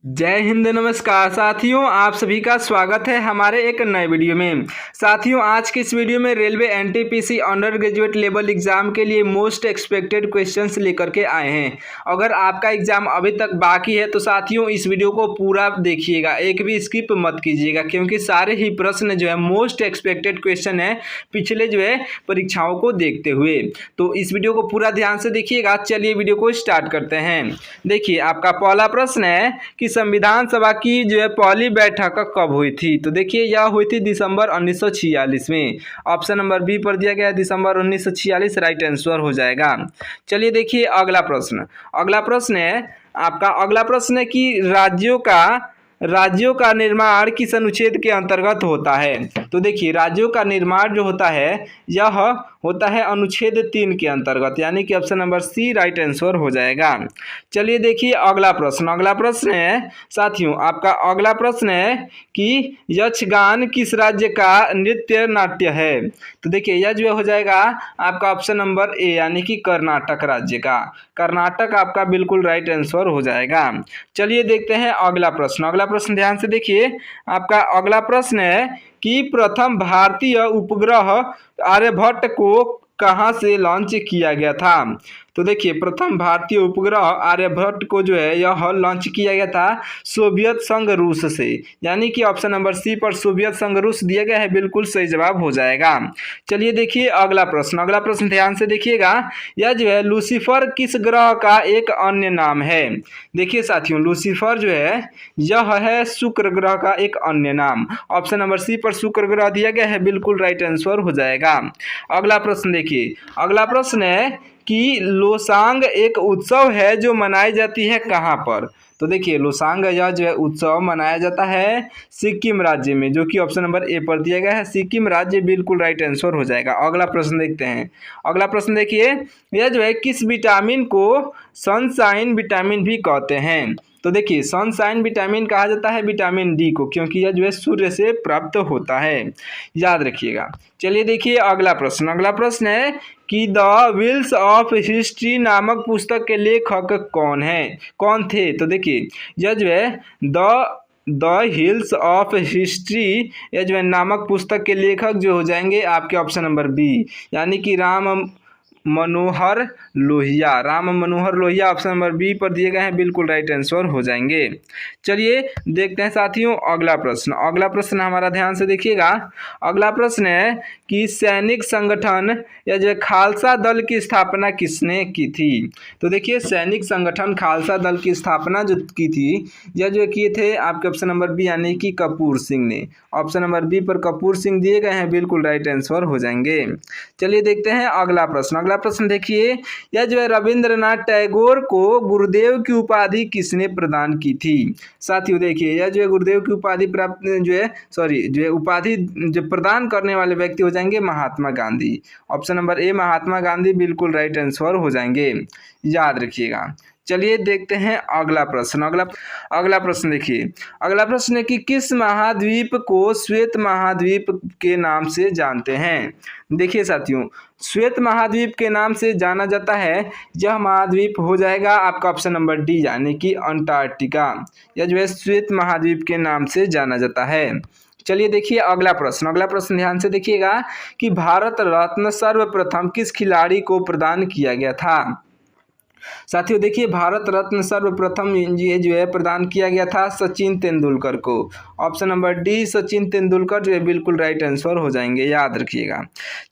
जय हिंद, नमस्कार साथियों, आप सभी का स्वागत है हमारे एक नए वीडियो में। साथियों, आज के इस वीडियो में railway NTPC under graduate level exam के लिए मोस्ट एक्सपेक्टेड क्वेश्चंस लेकर के आए हैं। अगर आपका एग्जाम अभी तक बाकी है तो साथियों इस वीडियो को पूरा देखिएगा, एक भी स्किप मत कीजिएगा, क्योंकि सारे ही प्रश्न जो है मोस्ट एक्सपेक्टेड क्वेश्चन है पिछले जो है परीक्षाओं को देखते हुए। तो इस वीडियो को पूरा ध्यान से देखिएगा। चलिए वीडियो को स्टार्ट करते हैं। देखिए, आपका पहला प्रश्न है कि संविधान सभा की जो है पहली बैठक कब हुई थी। तो देखिए, यह हुई थी दिसंबर 1946 में। ऑप्शन नंबर बी पर दिया गया है दिसंबर 1946 राइट आंसर हो जाएगा। चलिए देखिए अगला प्रश्न। अगला प्रश्न है कि राज्यों का निर्माण किस अनुच्छेद के अंतर्गत होता है। तो देखिए, राज्यों का निर्माण जो होता है यह होता है अनुच्छेद 3 के अंतर्गत, यानी कि option number C right answer हो जाएगा। चलिए देखिए अगला प्रश्न है साथियों, आपका अगला प्रश्न है कि यक्षगान किस राज्य का नृत्य नाट्य है। तो देखिए, यह जो हो जाएगा आपका ऑप्शन नंबर ए, यानी कि कर्नाटक राज्य का। कर्नाटक आपका बिल्कुल राइट आंसर हो जाएगा। चलिए देखते हैं अगला प्रश्न ध्यान से देखिए। आपका अगला प्रश्न है कि प्रथम भारतीय उपग्रह आर्यभट्ट को कहाँ से लॉन्च किया गया था। तो देखिए, प्रथम भारतीय उपग्रह आर्यभट्ट को जो है यह लॉन्च किया गया था सोवियत संघ रूस से, यानी कि ऑप्शन नंबर सी पर सोवियत संघ रूस दिया गया है, बिल्कुल सही जवाब हो जाएगा। चलिए देखिए अगला प्रश्न ध्यान से देखिएगा। यह जो है लूसीफर किस ग्रह का एक अन्य नाम है। देखिए साथियों, लूसीफर जो है यह है शुक्र ग्रह का एक अन्य नाम। ऑप्शन नंबर सी पर शुक्र ग्रह दिया गया है, बिल्कुल राइट आंसर हो जाएगा। अगला प्रश्न देखिए, अगला प्रश्न है कि लोसांग एक उत्सव है जो मनाई जाती है कहाँ पर। तो देखिए, लोसांग यह जो है उत्सव मनाया जाता है सिक्किम राज्य में, जो कि ऑप्शन नंबर ए पर दिया गया है सिक्किम राज्य, बिल्कुल राइट आंसर हो जाएगा। अगला प्रश्न देखते हैं। अगला प्रश्न देखिए, यह जो है किस विटामिन को सनशाइन विटामिन भी कहते हैं। तो देखिए, सनशाइन विटामिन कहा जाता है विटामिन डी को, क्योंकि यह जो है सूर्य से प्राप्त होता है, याद रखिएगा। चलिए देखिए अगला प्रश्न है कि द व्हील्स ऑफ हिस्ट्री नामक पुस्तक के लेखक कौन थे। तो देखिए, यह जो है द हिल्स ऑफ हिस्ट्री यह जो है नामक पुस्तक के लेखक जो हो जाएंगे आपके ऑप्शन नंबर बी, यानी कि Ram Manohar Lohia option number B पर दिए गए हैं, बिल्कुल राइट आंसर हो जाएंगे। चलिए देखते हैं साथियों अगला प्रश्न हमारा ध्यान से देखिएगा। अगला प्रश्न है कि सैनिक संगठन या जो खालसा दल की स्थापना किसने की थी। तो देखिए, सैनिक संगठन खालसा दल की स्थापना जो की थी यह जो किए थे आपके ऑप्शन नंबर बी, यानी कि कपूर सिंह ने। ऑप्शन नंबर बी पर कपूर सिंह दिए गए हैं, बिल्कुल राइट आंसर हो जाएंगे। चलिए देखते हैं अगला प्रश्न देखिए, यह जो है रविंद्रनाथ टैगोर को गुरुदेव की उपाधि किसने प्रदान की थी। साथियों देखिए, यह जो है गुरुदेव की उपाधि प्राप्त जो है उपाधि जो प्रदान करने वाले व्यक्ति हो जाएंगे Mahatma Gandhi. Option number A Mahatma Gandhi, बिल्कुल राइट आंसर हो जाएंगे, याद रखिएगा। चलिए देखते हैं अगला प्रश्न देखिए। अगला प्रश्न है कि किस महाद्वीप को श्वेत महाद्वीप के नाम से जानते हैं। देखिए साथियों, श्वेत महाद्वीप के नाम से जाना जाता है, यह महाद्वीप हो जाएगा आपका ऑप्शन नंबर डी, यानी कि अंटार्कटिका। यह जो है श्वेत महाद्वीप के नाम से जाना जाता है। चलिए देखिए अगला प्रश्न ध्यान से देखिएगा कि भारत रत्न सर्वप्रथम किस खिलाड़ी को प्रदान किया गया था। साथियों देखिए, भारत रत्न सर्वप्रथम ये जो है प्रदान किया गया था सचिन तेंदुलकर को। Option number D Sachin Tendulkar जो है बिल्कुल राइट आंसर हो जाएंगे, याद रखिएगा।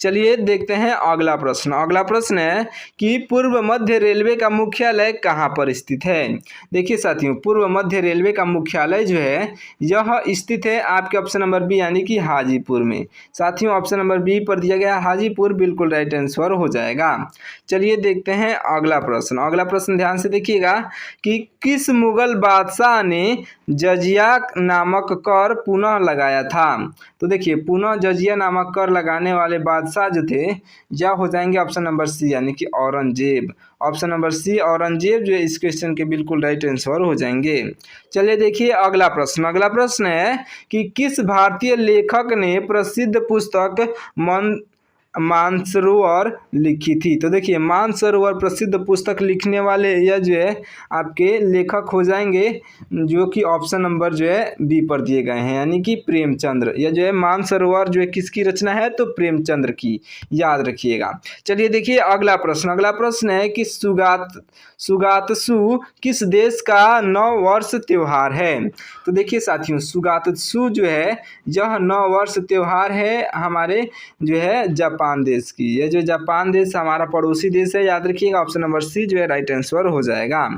चलिए देखते हैं अगला प्रश्न है कि पूर्व मध्य रेलवे का मुख्यालय कहाँ पर स्थित है। देखिए साथियों, पूर्व मध्य रेलवे का मुख्यालय जो है यह स्थित है आपके ऑप्शन नंबर बी, यानी कि हाजीपुर में। साथियों ऑप्शन नंबर बी पर दिया गया हाजीपुर, बिल्कुल राइट आंसर हो जाएगा। चलिए देखते हैं अगला प्रश्न ध्यान से देखिएगा कि किस मुगल बादशाह ने जजिया नामक कर पुनः लगाया था। तो देखिए, पुनः जजिया नामक कर लगाने वाले बादशाह जो थे यह हो जाएंगे ऑप्शन नंबर सी, यानी कि Aurangzeb. Option number C Aurangzeb जो है इस क्वेश्चन के बिल्कुल राइट आंसर हो जाएंगे। चलिए देखिए अगला प्रश्न है कि किस भारतीय लेखक ने प्रसिद्ध पुस्तक मानसरोवर लिखी थी। तो देखिए मानसरोवर प्रसिद्ध पुस्तक लिखने वाले यह जो है आपके लेखक हो जाएंगे, जो कि ऑप्शन नंबर जो है बी पर दिए गए हैं, यानी कि प्रेमचंद्र। यह जो है मानसरोवर जो है किसकी रचना है, तो प्रेमचंद्र की, याद रखिएगा। चलिए देखिए अगला प्रश्न है कि सुगातसु किस देश का नव वर्ष त्योहार है। तो देखिए साथियों सुगातसु जो है यह नव वर्ष त्योहार है हमारे जो है जापान देश की। यह जो जापान देश हमारा पड़ोसी देश है, याद रखिएगा। ऑप्शन नंबर सी जो है राइट आंसर हो जाएगा।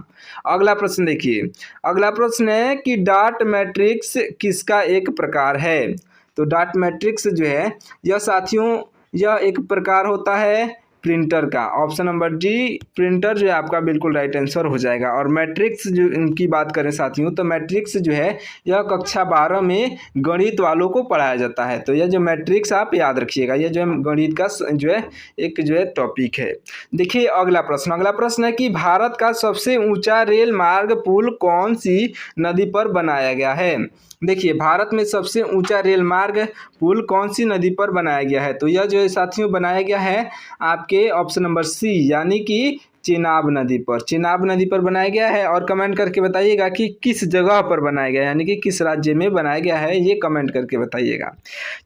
अगला प्रश्न देखिए, अगला प्रश्न है कि डॉट मैट्रिक्स किसका एक प्रकार है। तो डॉट मैट्रिक्स जो है यह साथियों यह एक प्रकार होता है प्रिंटर का। ऑप्शन नंबर डी प्रिंटर जो है आपका बिल्कुल राइट आंसर हो जाएगा। और मैट्रिक्स जो इनकी बात करें साथियों, तो मैट्रिक्स जो है यह कक्षा 12 में गणित वालों को पढ़ाया जाता है। तो यह जो मैट्रिक्स आप याद रखिएगा, यह जो है गणित का जो है एक जो है टॉपिक है। देखिए अगला प्रश्न है कि भारत का सबसे ऊंचा रेल मार्ग पुल कौन सी नदी पर बनाया गया है। देखिए भारत में सबसे ऊंचा रेल मार्ग पुल कौन सी नदी पर बनाया गया है। तो यह जो है साथियों बनाया गया है आपके ऑप्शन नंबर सी, यानी कि चेनाब नदी पर बनाया गया है। और कमेंट करके बताइएगा कि किस जगह पर बनाया गया है, यानी कि किस राज्य में बनाया गया है, ये कमेंट करके बताइएगा।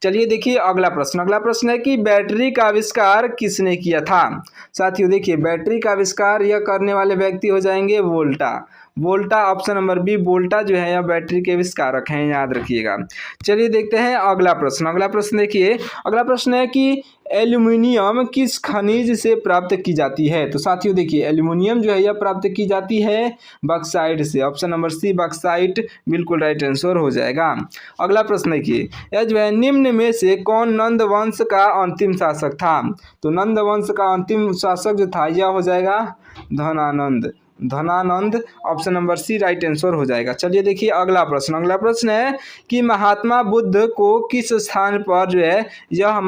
चलिए देखिए अगला प्रश्न है कि बैटरी का आविष्कार किसने किया था। साथियों देखिए बैटरी का आविष्कार यह करने वाले व्यक्ति हो जाएंगे वोल्टा। ऑप्शन नंबर बी वोल्टा जो है यह बैटरी के आविष्कारक हैं, याद रखिएगा। चलिए देखते हैं अगला प्रश्न देखिए, अगला प्रश्न है कि एल्यूमिनियम किस खनिज से प्राप्त की जाती है। तो साथियों देखिए एल्यूमिनियम जो है यह प्राप्त की जाती है बॉक्साइट से। ऑप्शन नंबर सी बॉक्साइट बिल्कुल राइट आंसर हो जाएगा। अगला प्रश्न देखिए, यह जो है निम्न में से कौन नंद वंश का अंतिम शासक था। तो नंद वंश का अंतिम शासक जो था यह हो जाएगा Dhananand. Option number C right answer हो जाएगा। चलिए देखिए अगला प्रश्न है कि महात्मा बुद्ध को किस स्थान पर जो है यह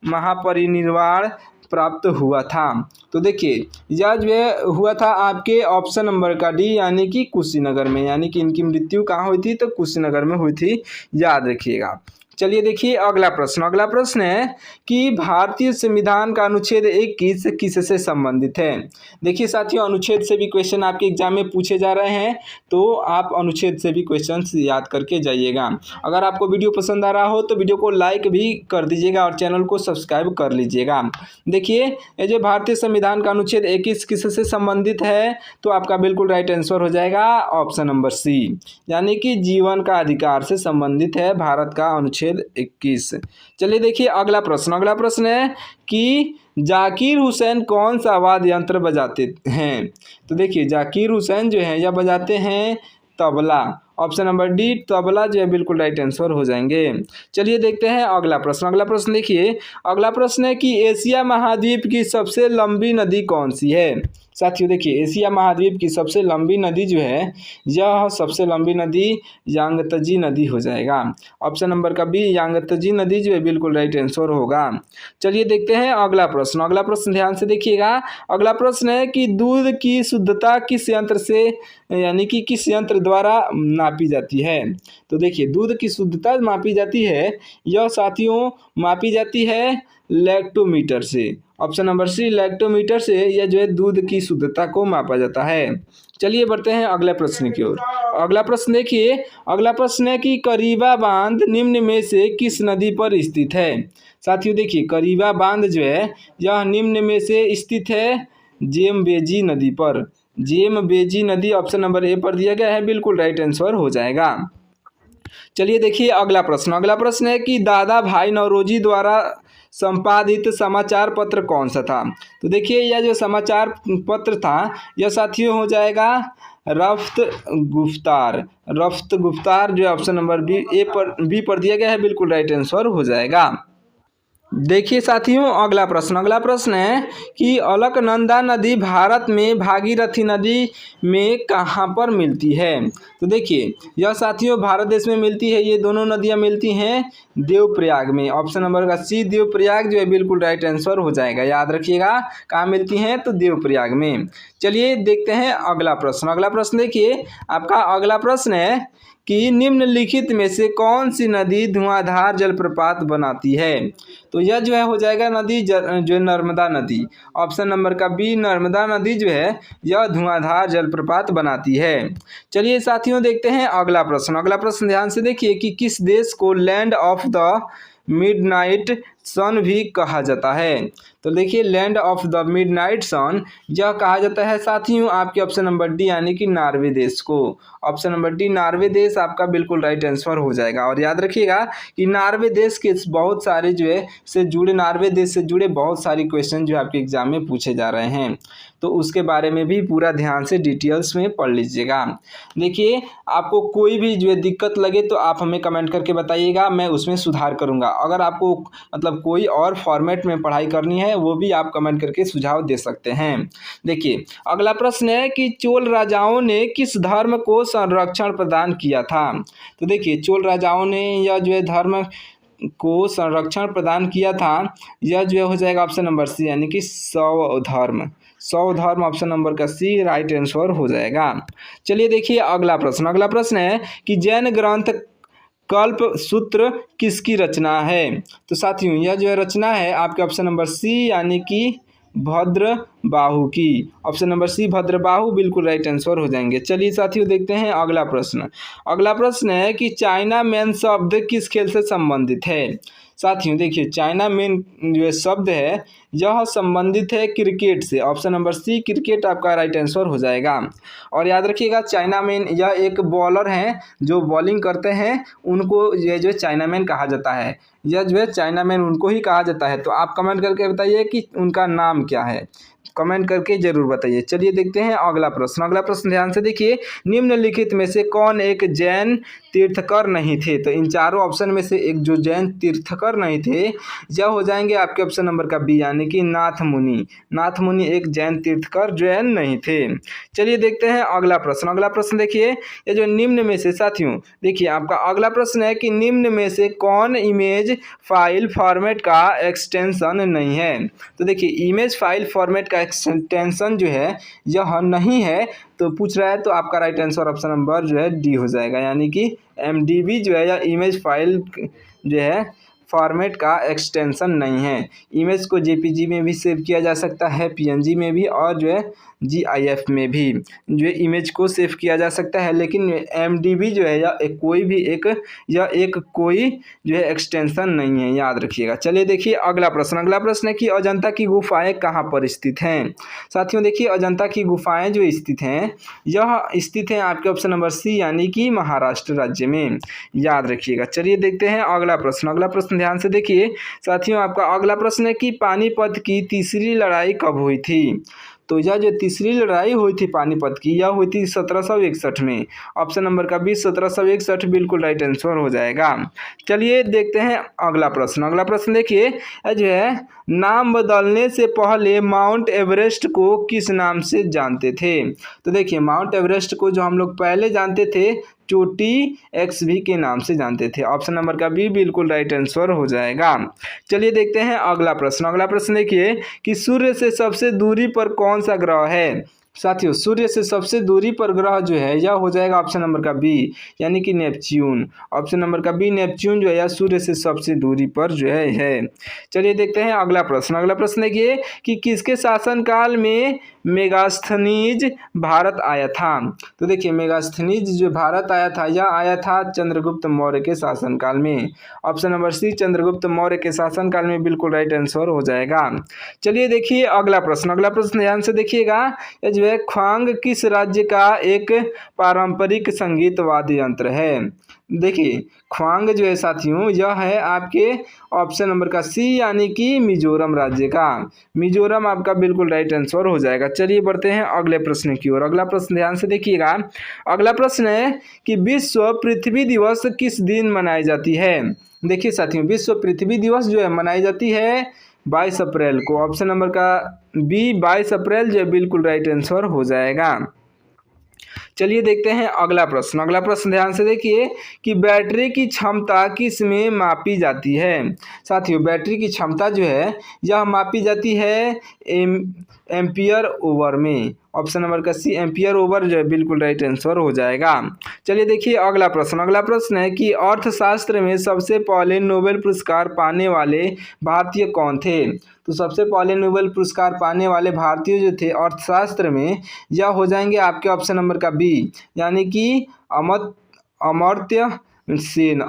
महापरिनिर्वाण प्राप्त हुआ था। तो देखिए यह जो है हुआ था आपके ऑप्शन नंबर का डी, यानी कि कुशीनगर में, यानी कि इनकी मृत्यु कहाँ हुई थी, तो कुशीनगर में हुई थी, याद रखिएगा। चलिए देखिए अगला प्रश्न है कि भारतीय संविधान का अनुच्छेद 21 किससे संबंधित है। देखिए साथियों अनुच्छेद से भी क्वेश्चन आपके एग्जाम में पूछे जा रहे हैं, तो आप अनुच्छेद से भी क्वेश्चन याद करके जाइएगा। अगर आपको वीडियो पसंद आ रहा हो तो वीडियो को लाइक भी कर दीजिएगा और चैनल को सब्सक्राइब कर लीजिएगा। देखिए ये जो भारतीय संविधान का अनुच्छेद 21 किससे संबंधित है, तो आपका बिल्कुल राइट आंसर हो जाएगा ऑप्शन नंबर सी, यानी कि जीवन का अधिकार से संबंधित है भारत का अनुच्छेद 21। चलिए देखिए अगला प्रश्न है कि जाकिर हुसैन कौन सा वाद्य यंत्र बजाते हैं। तो देखिए जाकिर हुसैन जो है यह बजाते हैं tabla. Option number D tabla जो है बिल्कुल राइट आंसर हो जाएंगे। चलिए देखते हैं अगला प्रश्न देखिए, अगला प्रश्न है कि एशिया महाद्वीप की सबसे लंबी नदी कौन सी है। साथियों देखिए एशिया महाद्वीप की सबसे लंबी नदी जो है यह सबसे लंबी नदी यांगत्जे नदी हो जाएगा। ऑप्शन नंबर का बी यांगत्जे नदी जो है बिल्कुल राइट आंसर होगा। चलिए देखते हैं अगला प्रश्न ध्यान से देखिएगा। अगला प्रश्न है कि दूध की शुद्धता किस यंत्र से, यानी कि किस यंत्र द्वारा मापी जाती है। तो देखिए दूध की शुद्धता मापी जाती है, यह साथियों मापी जाती है लैक्टोमीटर से। ऑप्शन नंबर सी लैक्टोमीटर से यह जो है दूध की शुद्धता को मापा जाता है। चलिए बढ़ते हैं अगले प्रश्न की ओर। अगला प्रश्न देखिए, अगला प्रश्न है कि करीबा बांध निम्न में से किस नदी पर स्थित है। साथियों देखिए करीबा बांध जो है यह निम्न में से स्थित है जेमबेजी नदी पर। जेमबेजी नदी ऑप्शन नंबर ए पर दिया गया है, बिल्कुल राइट आंसर हो जाएगा। चलिए देखिए अगला प्रश्न है कि दादा भाई नौरोजी द्वारा संपादित समाचार पत्र कौन सा था। तो देखिए यह जो समाचार पत्र था यह साथियों हो जाएगा रफ्त गुफ्तार जो ऑप्शन नंबर बी पर दिया गया है, बिल्कुल राइट आंसर हो जाएगा। देखिए साथियों अगला प्रश्न है कि अलकनंदा नदी भारत में भागीरथी नदी में कहाँ पर मिलती है। तो देखिए यह साथियों भारत देश में मिलती है, ये दोनों नदियाँ मिलती हैं देवप्रयाग में। ऑप्शन नंबर का सी देवप्रयाग जो है बिल्कुल राइट आंसर हो जाएगा, याद रखिएगा कहाँ मिलती हैं, तो देवप्रयाग में। चलिए देखते हैं अगला प्रश्न देखिए आपका अगला प्रश्न है कि निम्नलिखित में से कौन सी नदी धुआंधार जलप्रपात बनाती है। तो यह जो है हो जाएगा नदी जो नर्मदा नदी। ऑप्शन नंबर का बी, नर्मदा नदी जो है यह धुआंधार जलप्रपात बनाती है। चलिए साथियों देखते हैं अगला प्रश्न। अगला प्रश्न ध्यान से देखिए कि किस देश को लैंड ऑफ द मिडनाइट सन भी कहा जाता है। तो देखिए लैंड ऑफ द मिडनाइट सन यह कहा जाता है साथियों आपके ऑप्शन नंबर डी यानी कि नॉर्वे देश को। ऑप्शन नंबर डी नॉर्वे देश आपका बिल्कुल राइट आंसर हो जाएगा। और याद रखिएगा कि नॉर्वे देश के बहुत सारे जो है से जुड़े नॉर्वे देश से जुड़े बहुत सारे क्वेश्चन जो आपके एग्जाम में पूछे जा रहे हैं, तो उसके बारे में भी पूरा ध्यान से डिटेल्स में पढ़ लीजिएगा। देखिए आपको कोई भी जो है दिक्कत लगे तो आप हमें कमेंट करके बताइएगा, मैं उसमें सुधार करूँगा। अगर आपको मतलब कोई और फॉर्मेट में पढ़ाई करनी है वो भी आप कमेंट करके सुझाव दे सकते हैं। देखिए अगला प्रश्न है कि चोल राजाओं ने किस धर्म को संरक्षण प्रदान किया था। तो देखिए चोल राजाओं ने यह जो है धर्म को संरक्षण प्रदान किया था, यह जो है हो जाएगा ऑप्शन नंबर सी यानी कि शैव धर्म। शैव धर्म ऑप्शन नंबर का सी राइट आंसर हो जाएगा। चलिए देखिए अगला प्रश्न। अगला प्रश्न है कि जैन ग्रंथ कल्प सूत्र किसकी रचना है। तो साथियों यह जो है रचना है आपके ऑप्शन नंबर सी यानी कि भद्रबाहु की। ऑप्शन नंबर सी भद्रबाहु बिल्कुल राइट आंसर हो जाएंगे। चलिए साथियों देखते हैं अगला प्रश्न। अगला प्रश्न है कि चाइना मैन शब्द किस खेल से संबंधित है। साथियों देखिए चाइना मैन जो शब्द है यह संबंधित है क्रिकेट से। ऑप्शन नंबर सी क्रिकेट आपका राइट आंसर हो जाएगा। और याद रखिएगा चाइना मैन यह एक बॉलर हैं जो बॉलिंग करते हैं, उनको ये जो चाइना मैन कहा जाता है। यह जो है चाइना मैन उनको ही कहा जाता है। तो आप कमेंट करके बताइए कि उनका नाम क्या है, कमेंट करके जरूर बताइए। चलिए देखते हैं अगला प्रश्न। अगला प्रश्न ध्यान से देखिए निम्नलिखित में से कौन एक जैन तीर्थकर नहीं थे। तो इन चारों ऑप्शन में से एक जो जैन तीर्थकर नहीं थे यह हो जाएंगे आपके ऑप्शन नंबर का बी यानी कि नाथ मुनि। नाथ मुनि एक जैन तीर्थकर जैन नहीं थे। चलिए देखते हैं अगला प्रश्न। अगला प्रश्न देखिए ये जो निम्न में से साथियों देखिए आपका अगला प्रश्न है कि निम्न में से कौन इमेज फाइल फॉर्मेट का एक्सटेंशन नहीं है। तो देखिए इमेज फाइल फॉर्मेट का एक्सटेंशन जो है यह नहीं है, तो पूछ रहा है तो आपका राइट आंसर ऑप्शन नंबर जो है डी हो जाएगा यानी कि MDB जो है या इमेज फाइल जो है फॉर्मेट का एक्सटेंशन नहीं है। इमेज को JPG में भी सेव किया जा सकता है, PNG में भी और जो है GIF में भी जो है इमेज को सेव किया जा सकता है, लेकिन MDB जो है या कोई भी एक कोई जो है एक्सटेंशन नहीं है, याद रखिएगा। चलिए देखिए अगला प्रश्न। अगला प्रश्न है कि अजंता की गुफाएं कहाँ पर स्थित हैं। साथियों देखिए अजंता की गुफाएं जो स्थित हैं यह स्थित हैं आपके ऑप्शन नंबर सी यानी कि महाराष्ट्र राज्य में, याद रखिएगा। चलिए देखते हैं अगला प्रश्न। अगला प्रश्न ध्यान से देखिए साथियों आपका अगला प्रश्न है कि पानीपत की तीसरी लड़ाई कब हुई थी। तो यह जो तीसरी लड़ाई हुई थी पानीपत की यह हुई थी 1761 में। ऑप्शन नंबर का 1761 बिल्कुल राइट आंसर हो जाएगा। चलिए देखते हैं अगला प्रश्न। अगला प्रश्न देखिए जो है नाम बदलने से पहले माउंट एवरेस्ट को किस नाम से जानते थे। तो देखिए माउंट एवरेस्ट को जो हम लोग पहले जानते थे चोटी XV के नाम से जानते थे। ऑप्शन नंबर का बी बिल्कुल राइट आंसर हो जाएगा। चलिए देखते हैं अगला प्रश्न। अगला प्रश्न देखिए कि सूर्य से सबसे दूरी पर कौन सा ग्रह है। साथियों सूर्य से सबसे दूरी पर ग्रह जो है यह हो जाएगा ऑप्शन नंबर का बी यानी कि नेपच्यून। ऑप्शन नंबर का बी नेपच्यून जो है यह सूर्य से सबसे दूरी पर जो है। चलिए देखते हैं अगला प्रश्न। अगला प्रश्न देखिए कि किसके शासनकाल में मेगास्थनीज भारत आया था। तो देखिए मेगास्थनीज जो भारत आया था यह आया था चंद्रगुप्त मौर्य के शासनकाल में। Option number C Chandragupta Maurya के शासनकाल में बिल्कुल राइट आंसर हो जाएगा। चलिए देखिए अगला प्रश्न। अगला प्रश्न ध्यान से देखिएगा जो है ख्वांग किस राज्य का एक पारंपरिक संगीत वाद्य यंत्र है। देखिए ख्वांग जो है साथियों यह है आपके ऑप्शन नंबर का सी यानी कि मिजोरम राज्य का। मिजोरम आपका बिल्कुल राइट आंसर हो जाएगा। चलिए बढ़ते हैं अगले प्रश्न की ओर। अगला प्रश्न ध्यान से देखिएगा। अगला प्रश्न है कि विश्व पृथ्वी दिवस किस दिन मनाई जाती है। देखिए साथियों विश्व पृथ्वी दिवस जो है मनाई जाती है 22 अप्रैल को। ऑप्शन नंबर का बी 22 अप्रैल जो है बिल्कुल राइट आंसर हो जाएगा। चलिए देखते हैं अगला प्रश्न। अगला प्रश्न ध्यान से देखिए कि बैटरी की क्षमता किस में मापी जाती है। साथियों बैटरी की क्षमता जो है यह मापी जाती है एम्पियर ओवर में। ऑप्शन नंबर का सी एम्पियर ओवर जो है बिल्कुल राइट आंसर हो जाएगा। चलिए देखिए अगला प्रश्न। अगला प्रश्न है कि अर्थशास्त्र में सबसे पहले नोबेल पुरस्कार पाने वाले भारतीय कौन थे। तो सबसे पहले नोबेल पुरस्कार पाने वाले भारतीय जो थे अर्थशास्त्र में, यह हो जाएंगे आपके ऑप्शन नंबर का बी, यानी कि अमर्त्य सेन।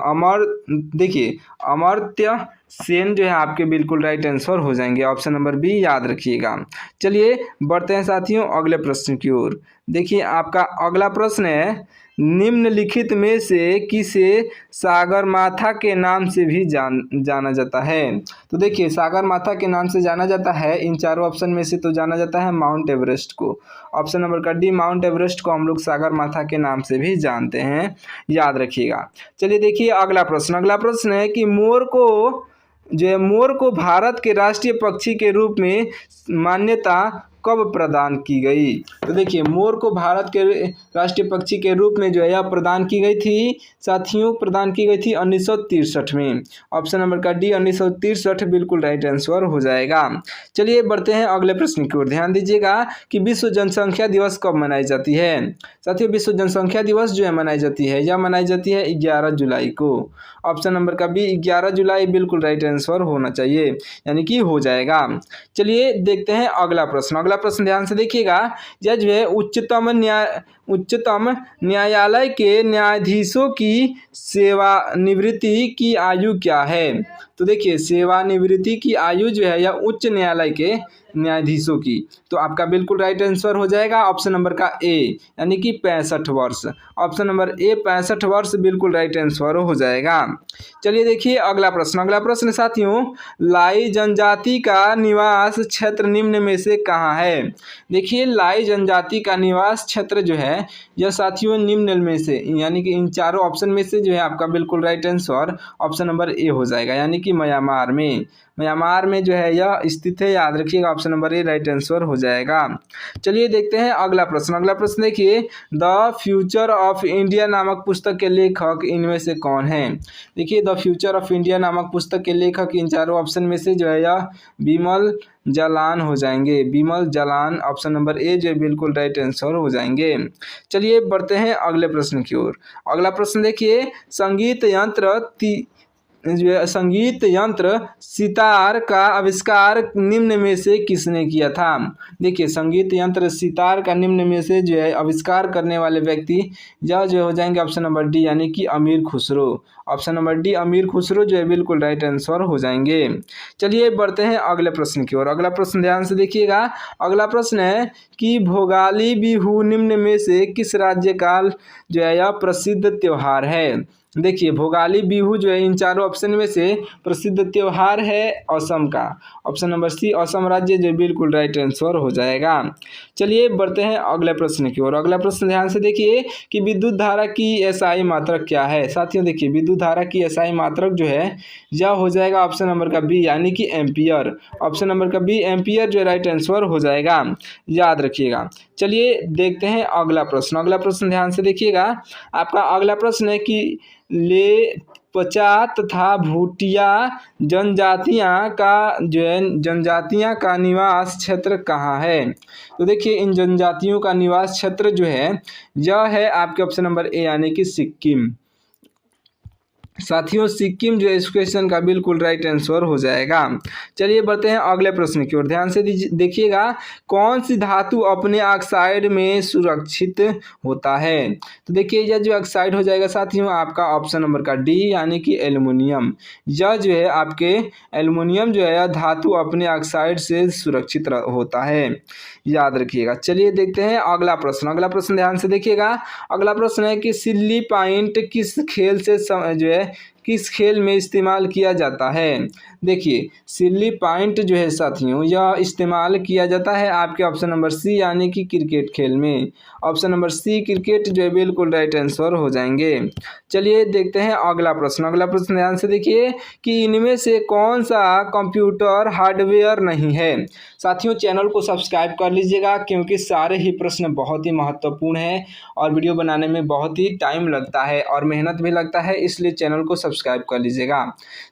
देखिए अमर्त्य सेन जो है आपके बिल्कुल राइट आंसर हो जाएंगे, ऑप्शन नंबर बी याद रखिएगा। चलिए बढ़ते हैं साथियों अगले प्रश्न की ओर। देखिए आपका अगला प्रश्न है, निम्नलिखित में से किसे सागरमाथा के नाम से भी जाना जाता है। तो देखिए सागरमाथा के नाम से जाना जाता है, इन चारों ऑप्शन में से तो जाना जाता है माउंट एवरेस्ट को। ऑप्शन नंबर का डी, माउंट एवरेस्ट को हम लोग सागरमाथा के नाम से भी जानते हैं, याद रखिएगा। चलिए देखिए अगला प्रश्न। अगला प्रश्न है कि मोर को भारत के राष्ट्रीय पक्षी के रूप में मान्यता कब प्रदान की गई। तो देखिए मोर को भारत के राष्ट्रीय पक्षी के रूप में जो है यह प्रदान की गई थी साथियों, प्रदान की गई थी 1963 में। ऑप्शन नंबर का डी 1963 बिल्कुल राइट आंसर हो जाएगा। चलिए बढ़ते हैं अगले प्रश्न की ओर। ध्यान दीजिएगा कि विश्व जनसंख्या दिवस कब मनाई जाती है। साथियों विश्व जनसंख्या दिवस जो है मनाई जाती है, यह मनाई जाती है 11 जुलाई को। ऑप्शन नंबर का बी 11 जुलाई बिल्कुल राइट आंसर होना चाहिए, यानी कि हो जाएगा। चलिए देखते हैं अगला प्रश्न। अगला प्रश्न ध्यान से देखिएगा, यह जो है उच्चतम न्यायालय के न्यायाधीशों की सेवानिवृत्ति की आयु क्या है। तो देखिए सेवानिवृत्ति की आयु जो है यह उच्च न्यायालय के न्यायाधीशों की, तो आपका बिल्कुल राइट आंसर हो जाएगा ऑप्शन नंबर का ए, यानी कि 65 वर्ष। ऑप्शन नंबर ए 65 वर्ष बिल्कुल राइट आंसर हो जाएगा। चलिए देखिए अगला प्रश्न। अगला प्रश्न साथियों, लाई जनजाति का निवास क्षेत्र निम्न में से कहाँ है। देखिए लाई जनजाति का निवास क्षेत्र जो है यह साथियों निम्न में से, यानी कि इन चारों ऑप्शन में से जो है आपका बिल्कुल right answer option number A हो जाएगा, यानी कि म्यांमार में जो है यह स्थित है, याद रखिएगा option number A right answer हो जाएगा। चलिए देखते हैं अगला प्रश्न। अगला प्रश्न देखिए, द फ्यूचर ऑफ इंडिया नामक पुस्तक के लेखक इनमें से कौन है। देखिए द फ्यूचर ऑफ इंडिया नामक पुस्तक के लेखक इन चारों ऑप्शन में से जो है यह बिमल जालान हो जाएंगे, Bimal Jalan option number A जो बिल्कुल राइट आंसर हो जाएंगे। चलिए बढ़ते हैं अगले प्रश्न की ओर। अगला प्रश्न देखिए, संगीत यंत्र सितार का आविष्कार निम्न में से किसने किया था। देखिए संगीत यंत्र सितार का निम्न में से जो है आविष्कार करने वाले व्यक्ति यह जो हो जाएंगे ऑप्शन नंबर डी, यानी कि अमीर खुसरो। ऑप्शन नंबर डी अमीर खुसरो जो है बिल्कुल राइट आंसर हो जाएंगे। चलिए बढ़ते हैं अगले प्रश्न की ओर। अगला प्रश्न ध्यान से देखिएगा। अगला प्रश्न है कि भोगाली बिहू निम्न में से किस राज्य का जो है यह प्रसिद्ध त्योहार है। देखिए भोगाली बिहू जो है इन चारों ऑप्शन में से प्रसिद्ध त्योहार है असम का। ऑप्शन नंबर सी असम राज्य जो बिल्कुल राइट आंसर हो जाएगा। चलिए बढ़ते हैं अगले प्रश्न की ओर। अगला प्रश्न ध्यान से देखिए कि विद्युत धारा की एसआई मात्रक क्या है। साथियों देखिए विद्युत धारा की एसआई मात्रक जो है यह हो जाएगा ऑप्शन नंबर का बी, यानी कि एम्पियर। ऑप्शन नंबर का बी एम्पियर जो राइट आंसर हो जाएगा, याद रखिएगा। चलिए देखते हैं अगला प्रश्न। अगला प्रश्न ध्यान से देखिएगा। आपका अगला प्रश्न है कि लेपचा तथा भूटिया जनजातियां का निवास क्षेत्र कहाँ है। तो देखिए इन जनजातियों का निवास क्षेत्र जो है यह है आपके ऑप्शन नंबर ए, यानी कि सिक्किम। साथियों सिक्किम जो है इस क्वेश्चन का बिल्कुल राइट आंसर हो जाएगा। चलिए बढ़ते हैं अगले प्रश्न की ओर। ध्यान से देखिएगा, कौन सी धातु अपने ऑक्साइड में सुरक्षित होता है। तो देखिए यह जो ऑक्साइड हो जाएगा साथियों आपका ऑप्शन नंबर का डी, यानी कि एल्युमिनियम। यह जो है आपके एल्युमिनियम जो है धातु अपने ऑक्साइड से सुरक्षित होता है, याद रखिएगा। चलिए देखते हैं अगला प्रश्न। अगला प्रश्न ध्यान से देखिएगा। अगला प्रश्न है कि सिल्ली पॉइंट किस खेल से जो है किस खेल में इस्तेमाल किया जाता है। देखिए सिल्ली पॉइंट जो है साथियों यह इस्तेमाल किया जाता है आपके ऑप्शन नंबर सी, यानी कि क्रिकेट खेल में। ऑप्शन नंबर सी क्रिकेट जो है बिल्कुल राइट आंसर हो जाएंगे। चलिए देखते हैं अगला प्रश्न। अगला प्रश्न ध्यान से देखिए कि इनमें से कौन सा कंप्यूटर हार्डवेयर नहीं है। साथियों चैनल को सब्सक्राइब कर लीजिएगा, क्योंकि सारे ही प्रश्न बहुत ही महत्वपूर्ण हैं और वीडियो बनाने में बहुत ही टाइम लगता है और मेहनत भी लगता है, इसलिए चैनल को सब्सक्राइब कर लीजिएगा।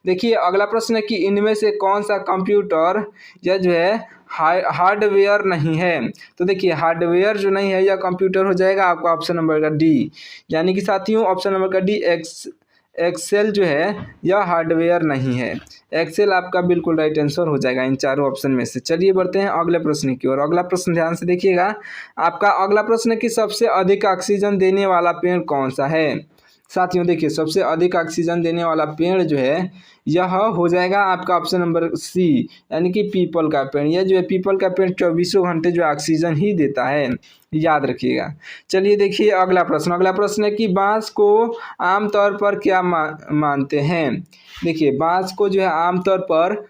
देखिए अगला प्रश्न है कि इनमें से कौन सा कंप्यूटर या जो है हार्डवेयर नहीं है। तो देखिए हार्डवेयर जो नहीं है यह कंप्यूटर हो जाएगा आपका ऑप्शन नंबर का डी। यानी कि साथियों ऑप्शन नंबर का डी एक्सेल जो है यह हार्डवेयर नहीं है। एक्सेल आपका बिल्कुल राइट आंसर हो जाएगा इन चारों ऑप्शन में से। चलिए बढ़ते हैं अगले प्रश्न की ओर। अगला प्रश्न ध्यान से देखिएगा। आपका अगला प्रश्न कि सबसे अधिक ऑक्सीजन देने वाला पेड़ कौन सा है। साथियों देखिए सबसे अधिक ऑक्सीजन देने वाला पेड़ जो है यह हो जाएगा आपका ऑप्शन नंबर सी, यानी कि पीपल का पेड़। यह जो है पीपल का पेड़ 24 घंटे जो ऑक्सीजन ही देता है, याद रखिएगा। चलिए देखिए अगला प्रश्न है कि बांस को आमतौर पर क्या मानते हैं। देखिए बांस को जो है आमतौर पर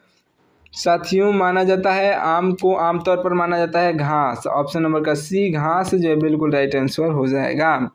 साथियों माना जाता है, आम को आमतौर पर माना जाता है घास। ऑप्शन नंबर का सी घास जो है बिल्कुल राइट आंसर हो जाएगा।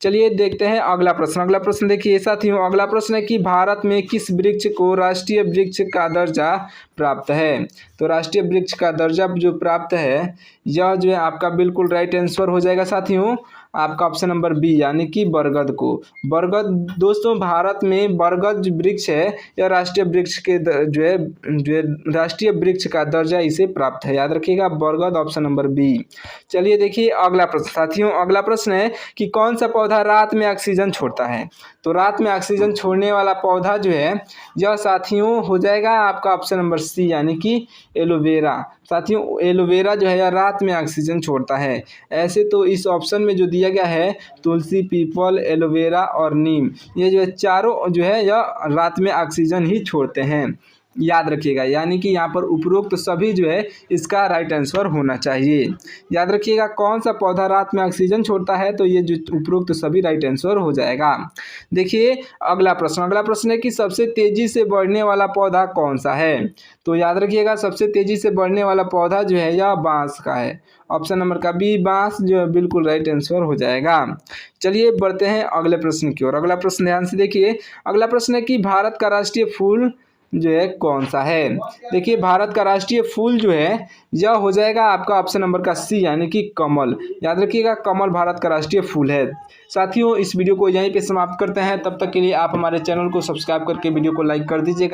चलिए देखते हैं अगला प्रश्न देखिए साथियों अगला प्रश्न है कि भारत में किस वृक्ष को राष्ट्रीय वृक्ष का दर्जा प्राप्त है। तो राष्ट्रीय वृक्ष का दर्जा जो प्राप्त है यह जो है आपका बिल्कुल राइट आंसर हो जाएगा साथियों आपका ऑप्शन नंबर बी, यानी कि बरगद को। बरगद दोस्तों भारत में बरगद जो वृक्ष है यह राष्ट्रीय वृक्ष के जो है राष्ट्रीय वृक्ष का दर्जा इसे प्राप्त है, याद रखिएगा बरगद ऑप्शन नंबर बी। चलिए देखिए अगला प्रश्न साथियों अगला प्रश्न है कि कौन सा पौधा रात में ऑक्सीजन छोड़ता है। तो रात में ऑक्सीजन छोड़ने वाला पौधा जो है यह साथियों हो जाएगा आपका ऑप्शन नंबर सी, यानी कि एलोवेरा। साथियों एलोवेरा जो है यह रात में ऑक्सीजन छोड़ता है। ऐसे तो इस ऑप्शन में जो दिया गया है तुलसी, पीपल, एलोवेरा और नीम, ये जो है चारों जो है यह रात में ऑक्सीजन ही छोड़ते हैं, याद रखिएगा। यानी कि यहाँ पर उपरोक्त सभी जो है इसका राइट आंसर होना चाहिए। याद रखिएगा कौन सा पौधा रात में ऑक्सीजन छोड़ता है, तो ये जो उपरोक्त सभी राइट आंसर हो जाएगा। देखिए अगला प्रश्न है कि सबसे तेजी से बढ़ने वाला पौधा कौन सा है। तो याद रखिएगा सबसे तेजी से बढ़ने वाला पौधा जो है यह बांस का है। ऑप्शन नंबर का बी बांस जो है बिल्कुल राइट आंसर हो जाएगा। चलिए बढ़ते हैं अगले प्रश्न की ओर। अगला प्रश्न ध्यान से देखिए। अगला प्रश्न है कि भारत का राष्ट्रीय फूल जो है कौन सा है। देखिए भारत का राष्ट्रीय फूल जो है यह हो जाएगा आपका ऑप्शन नंबर का सी, यानी कि कमल। याद रखिएगा कमल भारत का राष्ट्रीय फूल है। साथियों इस वीडियो को यहीं पे समाप्त करते हैं, तब तक के लिए आप हमारे चैनल को सब्सक्राइब करके वीडियो को लाइक कर दीजिएगा।